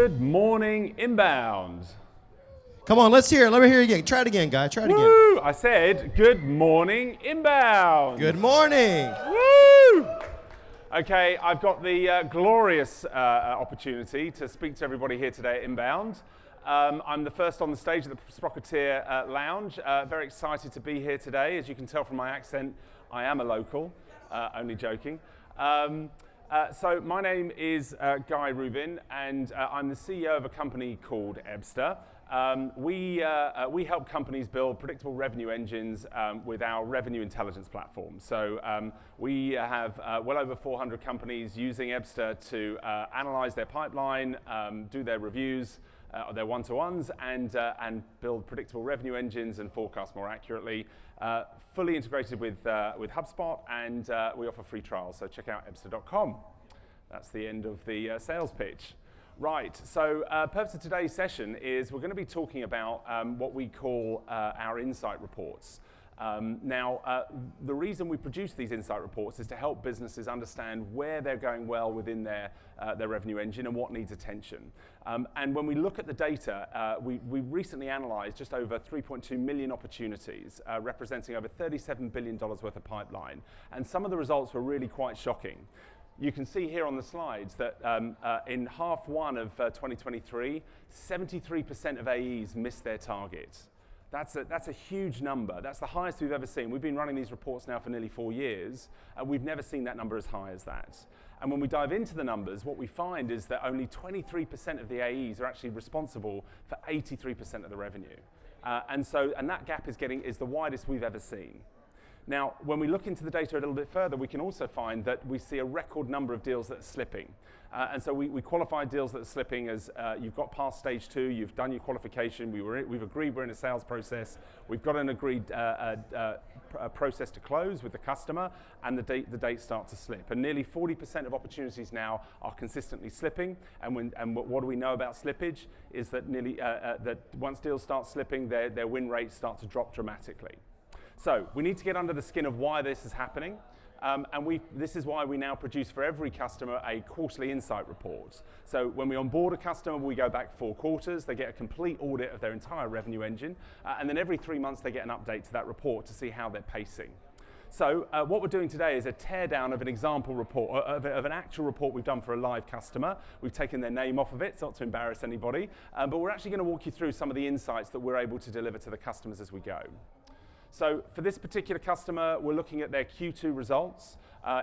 Good morning, inbound. Come on, let's hear it. Let me hear it again. Try it again, guy. Try it again. Woo! I said, good morning, inbound. Good morning. Woo! Okay, I've got the glorious opportunity to speak to everybody here today at Inbound. I'm the first on the stage at the Sprocketeer Lounge. Very excited to be here today. As you can tell from my accent, I am a local, only joking. So my name is Guy Rubin, and I'm the CEO of a company called Ebster. We help companies build predictable revenue engines with our revenue intelligence platform. So we have well over 400 companies using Ebster to analyze their pipeline, do their reviews, their one-to-ones, and build predictable revenue engines and forecast more accurately. Fully integrated with HubSpot, and we offer free trials, so check out ebster.com. That's the end of the sales pitch. Right, so purpose of today's session is we're going to be talking about what we call our insight reports. The reason we produce these insight reports is to help businesses understand where they're going well within their revenue engine and what needs attention. And when we look at the data, we recently analyzed just over 3.2 million opportunities, representing over $37 billion worth of pipeline. And some of the results were really quite shocking. You can see here on the slides that in half one of 2023, 73% of AEs missed their targets. That's a huge number. That's the highest we've ever seen. We've been running these reports now for nearly 4 years, and we've never seen that number as high as that. And when we dive into the numbers, what we find is that only 23% of the AEs are actually responsible for 83% of the revenue. And that gap is the widest we've ever seen. Now, when we look into the data a little bit further, we can also find that we see a record number of deals that are slipping. And so we qualify deals that are slipping as you've got past stage 2, you've done your qualification, we've agreed we're in a sales process, we've got an agreed process to close with the customer, and the dates start to slip. And nearly 40% of opportunities now are consistently slipping. And what do we know about slippage is that that once deals start slipping, their win rates start to drop dramatically. So we need to get under the skin of why this is happening, this is why we now produce for every customer a quarterly insight report. So when we onboard a customer, we go back 4 quarters, they get a complete audit of their entire revenue engine, and then every 3 months they get an update to that report to see how they're pacing. So what we're doing today is a teardown of an example report, of an actual report we've done for a live customer. We've taken their name off of it, so not to embarrass anybody, but we're actually going to walk you through some of the insights that we're able to deliver to the customers as we go. So for this particular customer, we're looking at their Q2 results.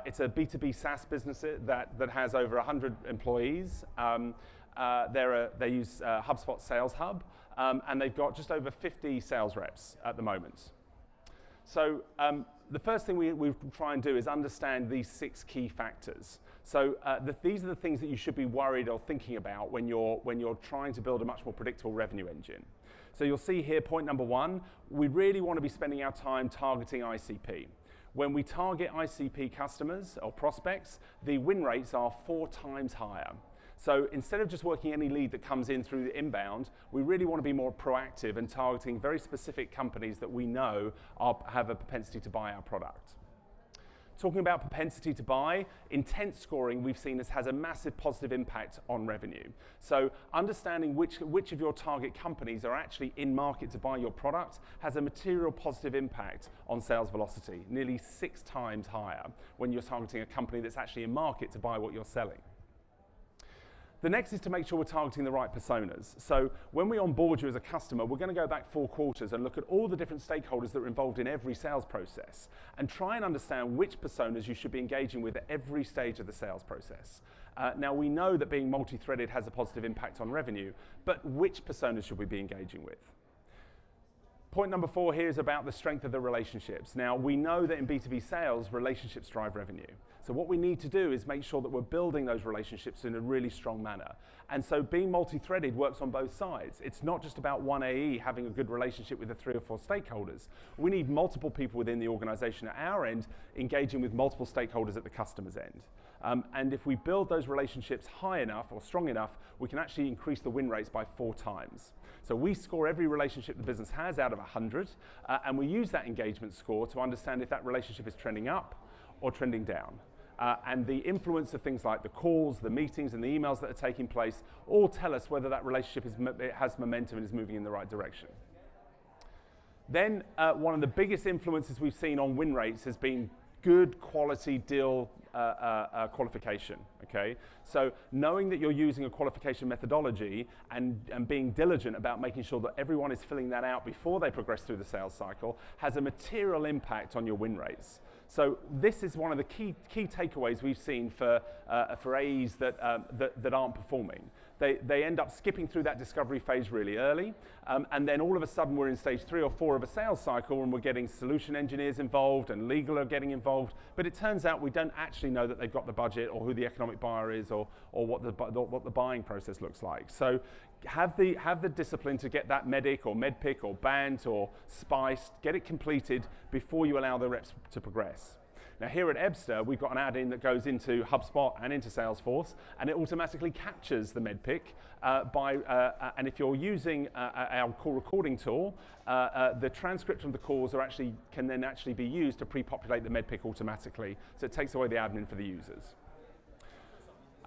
It's a B2B SaaS business that has over 100 employees. They use HubSpot Sales Hub, and they've got just over 50 sales reps at the moment. So the first thing we try and do is understand these 6 key factors. So these are the things that you should be worried or thinking about when you're trying to build a much more predictable revenue engine. So you'll see here, point number 1, we really want to be spending our time targeting ICP. When we target ICP customers or prospects, the win rates are 4 times higher. So instead of just working any lead that comes in through the inbound, we really want to be more proactive and targeting very specific companies that we know have a propensity to buy our product. Talking about propensity to buy, intent scoring we've seen has a massive positive impact on revenue. So understanding which of your target companies are actually in market to buy your product has a material positive impact on sales velocity, nearly 6 times higher when you're targeting a company that's actually in market to buy what you're selling. The next is to make sure we're targeting the right personas. So when we onboard you as a customer, we're going to go back 4 quarters and look at all the different stakeholders that are involved in every sales process and try and understand which personas you should be engaging with at every stage of the sales process. Now we know that being multi-threaded has a positive impact on revenue, but which personas should we be engaging with? Point number 4 here is about the strength of the relationships. Now, we know that in B2B sales, relationships drive revenue. So what we need to do is make sure that we're building those relationships in a really strong manner. And so being multi-threaded works on both sides. It's not just about one AE having a good relationship with the 3 or 4 stakeholders. We need multiple people within the organization at our end engaging with multiple stakeholders at the customer's end. And if we build those relationships high enough or strong enough, we can actually increase the win rates by 4 times. So we score every relationship the business has out of 100, and we use that engagement score to understand if that relationship is trending up or trending down. And the influence of things like the calls, the meetings, and the emails that are taking place all tell us whether that relationship has momentum and is moving in the right direction. Then one of the biggest influences we've seen on win rates has been good quality deal qualification, okay? So knowing that you're using a qualification methodology and being diligent about making sure that everyone is filling that out before they progress through the sales cycle has a material impact on your win rates. So this is one of the key takeaways we've seen for AEs that aren't performing. They end up skipping through that discovery phase really early, and then all of a sudden we're in stage 3 or 4 of a sales cycle and we're getting solution engineers involved and legal are getting involved, but it turns out we don't actually know that they've got the budget or who the economic buyer is or what the buying process looks like. So have the discipline to get that medic or medpic or BANT or spiced, get it completed before you allow the reps to progress. Now here at Ebster, we've got an add-in that goes into HubSpot and into Salesforce, and it automatically captures the medpic and if you're using our call recording tool, the transcript from the calls can then actually be used to pre-populate the medpic automatically, so it takes away the admin for the users.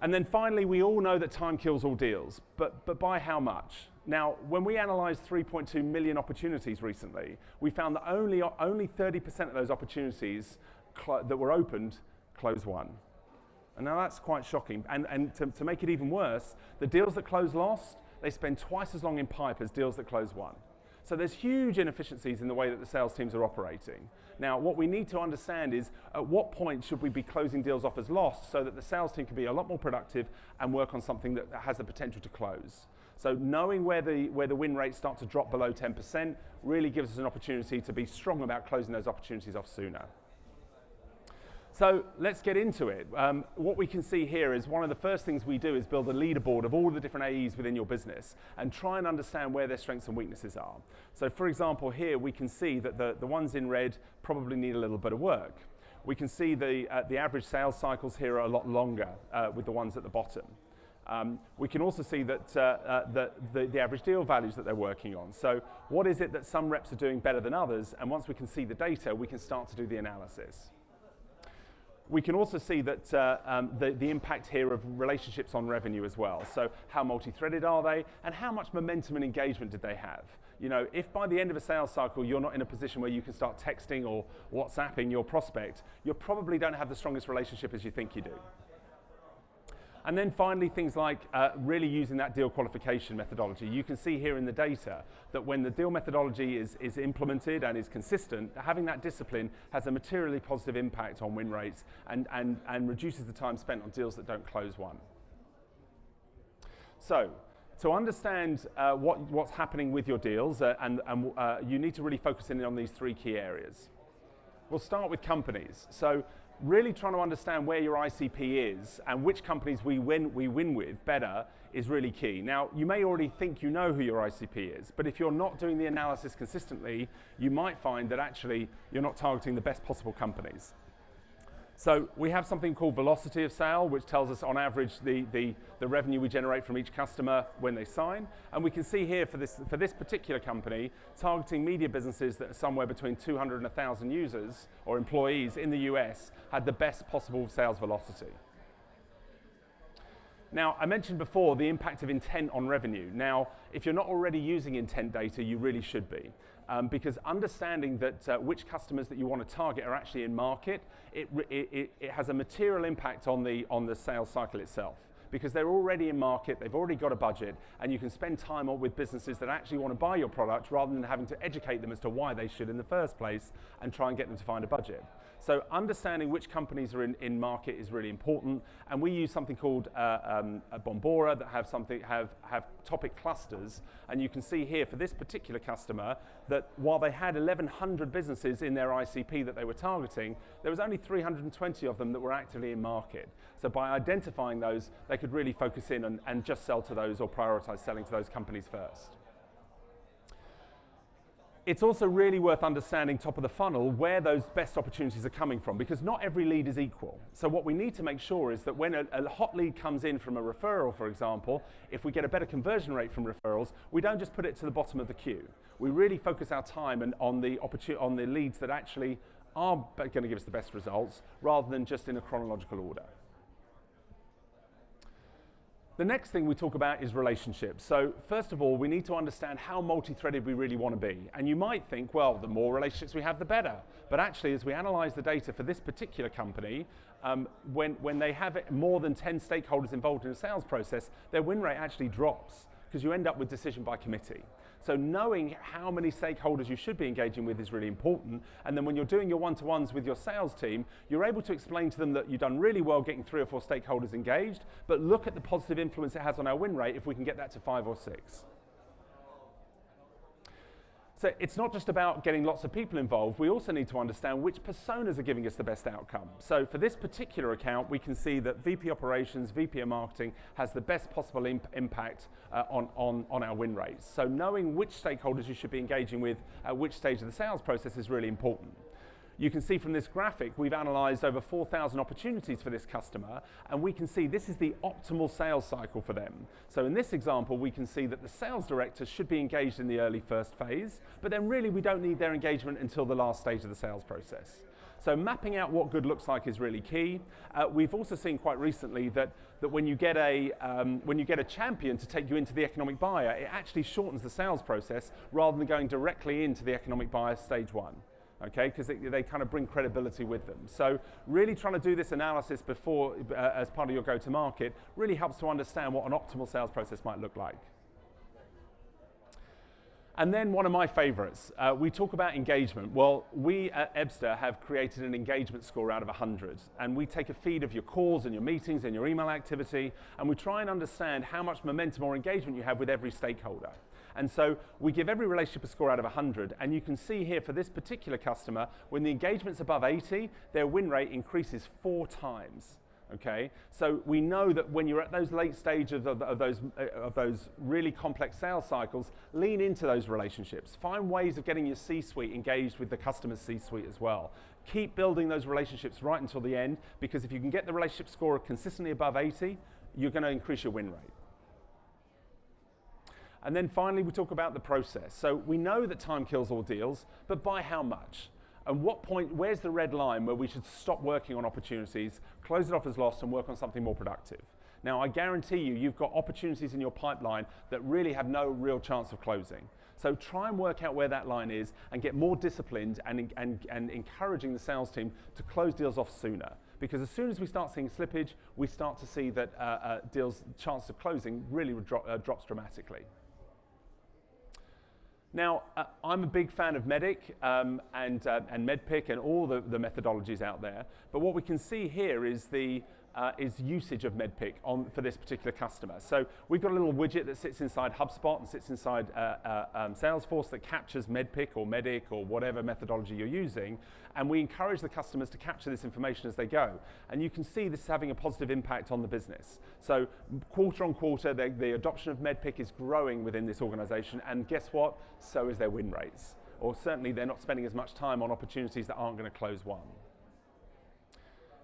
And then finally, we all know that time kills all deals, but by how much? Now, when we analyzed 3.2 million opportunities recently, we found that only 30% of those opportunities that were opened closed one. And now that's quite shocking. And to make it even worse, the deals that close lost, they spend twice as long in pipe as deals that close won. So there's huge inefficiencies in the way that the sales teams are operating. Now, what we need to understand is at what point should we be closing deals off as lost so that the sales team can be a lot more productive and work on something that has the potential to close. So knowing where the win rates start to drop below 10% really gives us an opportunity to be strong about closing those opportunities off sooner. So let's get into it. What we can see here is one of the first things we do is build a leaderboard of all the different AEs within your business and try and understand where their strengths and weaknesses are. So for example, here we can see that the ones in red probably need a little bit of work. We can see the average sales cycles here are a lot longer with the ones at the bottom. We can also see that the average deal values that they're working on. So what is it that some reps are doing better than others? And once we can see the data, we can start to do the analysis. We can also see that the impact here of relationships on revenue as well. So how multi-threaded are they, and how much momentum and engagement did they have? You know, if by the end of a sales cycle you're not in a position where you can start texting or WhatsApping your prospect, you probably don't have the strongest relationship as you think you do. And then finally, things like really using that deal qualification methodology. You can see here in the data that when the deal methodology is implemented and is consistent, having that discipline has a materially positive impact on win rates and reduces the time spent on deals that don't close one. So, to understand what's happening with your deals, you need to really focus in on these 3 key areas. We'll start with companies. So, really trying to understand where your ICP is and which companies we win with better is really key. Now, you may already think you know who your ICP is, but if you're not doing the analysis consistently, you might find that actually you're not targeting the best possible companies. So we have something called velocity of sale, which tells us on average the revenue we generate from each customer when they sign. And we can see here for this particular company, targeting media businesses that are somewhere between 200 and 1,000 users or employees in the US had the best possible sales velocity. Now, I mentioned before the impact of intent on revenue. Now, if you're not already using intent data, you really should be. Because understanding that which customers that you want to target are actually in market, it has a material impact on the sales cycle itself. Because they're already in market, they've already got a budget, and you can spend time with businesses that actually want to buy your product rather than having to educate them as to why they should in the first place and try and get them to find a budget. So understanding which companies are in market is really important, and we use something called Bombora that have topic clusters, and you can see here for this particular customer that while they had 1,100 businesses in their ICP that they were targeting, there was only 320 of them that were actively in market. So by identifying those, they could really focus in and just sell to those or prioritize selling to those companies first. It's also really worth understanding top of the funnel where those best opportunities are coming from, because not every lead is equal. So what we need to make sure is that when a hot lead comes in from a referral, for example, if we get a better conversion rate from referrals, we don't just put it to the bottom of the queue. We really focus our time on the leads that actually are going to give us the best results, rather than just in a chronological order. The next thing we talk about is relationships. So first of all, we need to understand how multi-threaded we really want to be. And you might think, well, the more relationships we have, the better. But actually, as we analyze the data for this particular company, when they have more than 10 stakeholders involved in a sales process, their win rate actually drops, because you end up with decision by committee. So knowing how many stakeholders you should be engaging with is really important. And then when you're doing your one-to-ones with your sales team, you're able to explain to them that you've done really well getting 3 or 4 stakeholders engaged, but look at the positive influence it has on our win rate if we can get that to 5 or 6. So it's not just about getting lots of people involved, we also need to understand which personas are giving us the best outcome. So for this particular account, we can see that VP Operations, VP of Marketing has the best possible impact on our win rates. So knowing which stakeholders you should be engaging with at which stage of the sales process is really important. You can see from this graphic, we've analyzed over 4,000 opportunities for this customer, and we can see this is the optimal sales cycle for them. So in this example, we can see that the sales director should be engaged in the early first phase, but then really we don't need their engagement until the last stage of the sales process. So mapping out what good looks like is really key. We've also seen quite recently that when you get a champion to take you into the economic buyer, it actually shortens the sales process rather than going directly into the economic buyer stage 1. Okay, because they kind of bring credibility with them. So really trying to do this analysis before, as part of your go-to-market, really helps to understand what an optimal sales process might look like. And then one of my favorites, we talk about engagement. Well, we at Ebster have created an engagement score out of 100. And we take a feed of your calls and your meetings and your email activity, and we try and understand how much momentum or engagement you have with every stakeholder. And so we give every relationship a score out of 100, and you can see here for this particular customer, when the engagement's above 80, their win rate increases 4 times. Okay, so we know that when you're at those late stages of those really complex sales cycles, lean into those relationships. Find ways of getting your C-suite engaged with the customer's C-suite as well. Keep building those relationships right until the end, because if you can get the relationship score consistently above 80, you're going to increase your win rate. And then finally, we talk about the process. So we know that time kills all deals, but by how much? And what point, where's the red line where we should stop working on opportunities, close it off as lost, and work on something more productive? Now, I guarantee you've got opportunities in your pipeline that really have no real chance of closing. So try and work out where that line is and get more disciplined and encouraging the sales team to close deals off sooner. Because as soon as we start seeing slippage, we start to see that deals' chance of closing really drops dramatically. Now, I'm a big fan of MEDDIC and MEDDPICC and all the methodologies out there, but what we can see here is is usage of MEDDPICC for this particular customer. So we've got a little widget that sits inside HubSpot and sits inside Salesforce that captures MEDDPICC or MEDDIC or whatever methodology you're using, and we encourage the customers to capture this information as they go. And you can see this is having a positive impact on the business. So quarter on quarter, the adoption of MEDDPICC is growing within this organization, and guess what? So is their win rates. Or certainly they're not spending as much time on opportunities that aren't going to close one.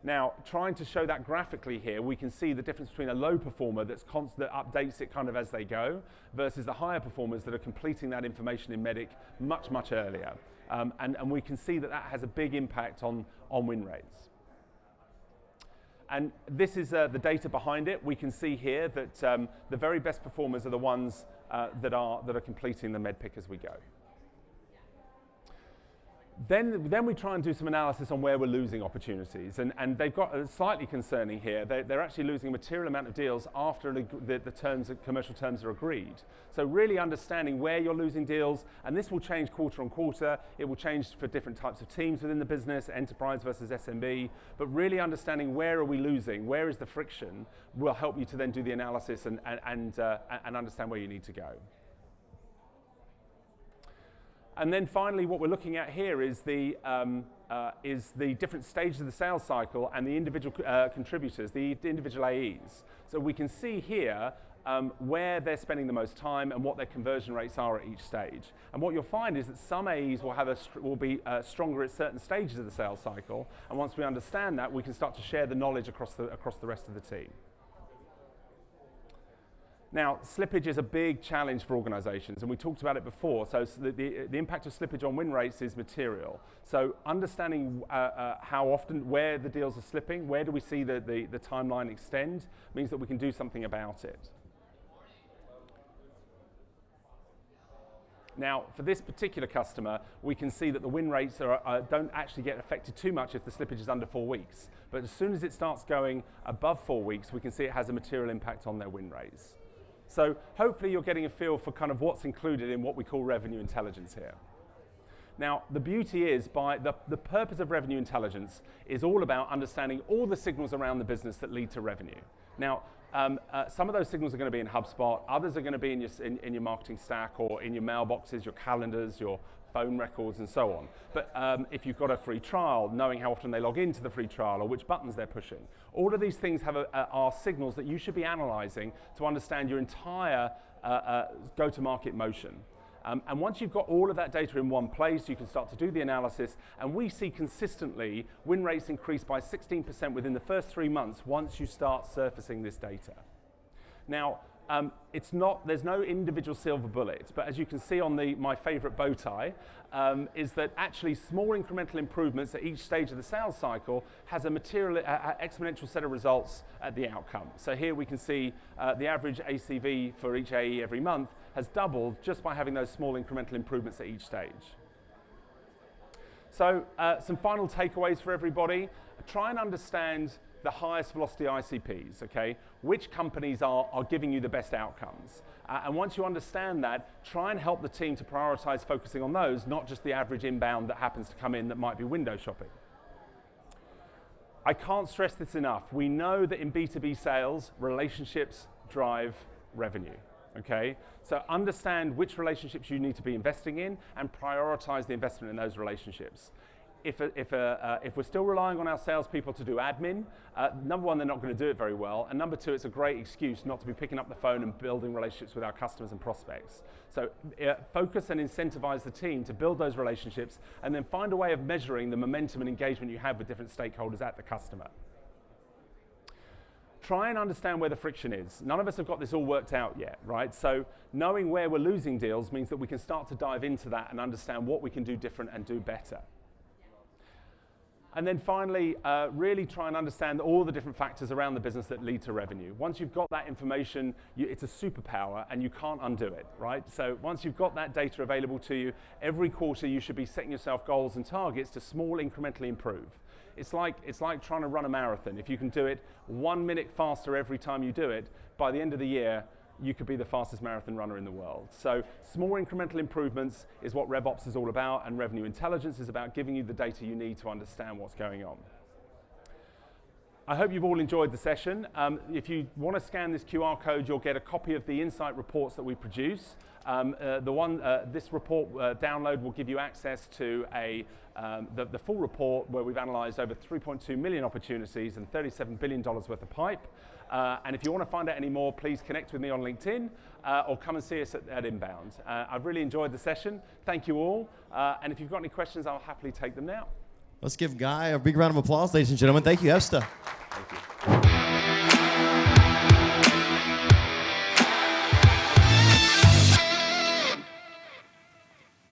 Now, trying to show that graphically here, we can see the difference between a low performer that updates it kind of as they go, versus the higher performers that are completing that information in MEDDIC much, much earlier. And we can see that that has a big impact on win rates. And this is the data behind it. We can see here that the very best performers are the ones that are completing the MEDDPICC as we go. Then we try and do some analysis on where we're losing opportunities, and they've got slightly concerning here. They're actually losing a material amount of deals after the commercial terms are agreed. So really understanding where you're losing deals, and this will change quarter on quarter. It will change for different types of teams within the business, enterprise versus SMB, but really understanding where are we losing, where is the friction, will help you to then do the analysis and understand where you need to go. And then finally, what we're looking at here is the different stages of the sales cycle and the individual contributors, the individual AEs. So we can see here where they're spending the most time and what their conversion rates are at each stage. And what you'll find is that some AEs will be stronger at certain stages of the sales cycle. And once we understand that, we can start to share the knowledge across the rest of the team. Now, slippage is a big challenge for organizations, and we talked about it before. So the impact of slippage on win rates is material. So understanding how often, where the deals are slipping, where do we see the timeline extend, means that we can do something about it. Now, for this particular customer, we can see that the win rates don't actually get affected too much if the slippage is under 4 weeks. But as soon as it starts going above 4 weeks, we can see it has a material impact on their win rates. So hopefully you're getting a feel for kind of what's included in what we call revenue intelligence here. Now, the beauty is, by the purpose of revenue intelligence is all about understanding all the signals around the business that lead to revenue. Now, some of those signals are going to be in HubSpot, others are going to be in your marketing stack or in your mailboxes, your calendars, your phone records, and so on. But if you've got a free trial, knowing how often they log into the free trial or which buttons they're pushing. All of these things are signals that you should be analyzing to understand your entire go-to-market motion. And once you've got all of that data in one place, you can start to do the analysis, and we see consistently win rates increase by 16% within the first 3 months once you start surfacing this data. Now, there's no individual silver bullet, but as you can see on my favorite bow tie, is that actually small incremental improvements at each stage of the sales cycle has a material exponential set of results at the outcome. So here we can see the average ACV for each AE every month has doubled just by having those small incremental improvements at each stage. So some final takeaways for everybody. Try and understand the highest velocity ICPs, okay? Which companies are giving you the best outcomes? And once you understand that, try and help the team to prioritize focusing on those, not just the average inbound that happens to come in that might be window shopping. I can't stress this enough. We know that in B2B sales, relationships drive revenue, okay? So understand which relationships you need to be investing in and prioritize the investment in those relationships. If we're still relying on our salespeople to do admin, number one, they're not going to do it very well, and number two, it's a great excuse not to be picking up the phone and building relationships with our customers and prospects. So focus and incentivize the team to build those relationships, and then find a way of measuring the momentum and engagement you have with different stakeholders at the customer. Try and understand where the friction is. None of us have got this all worked out yet, right? So knowing where we're losing deals means that we can start to dive into that and understand what we can do different and do better. And then finally, really try and understand all the different factors around the business that lead to revenue. Once you've got that information, it's a superpower and you can't undo it, right? So once you've got that data available to you, every quarter you should be setting yourself goals and targets to small incrementally improve. It's like trying to run a marathon. If you can do it 1 minute faster every time you do it, by the end of the year, you could be the fastest marathon runner in the world. So small incremental improvements is what RevOps is all about, and revenue intelligence is about giving you the data you need to understand what's going on. I hope you've all enjoyed the session. If you want to scan this QR code, you'll get a copy of the insight reports that we produce. This report download will give you access to the full report where we've analyzed over 3.2 million opportunities and $37 billion worth of pipe. And if you want to find out any more, please connect with me on LinkedIn or come and see us at Inbound. I've really enjoyed the session. Thank you all. And if you've got any questions, I'll happily take them now. Let's give Guy a big round of applause, ladies and gentlemen. Thank you, Esther. Thank you.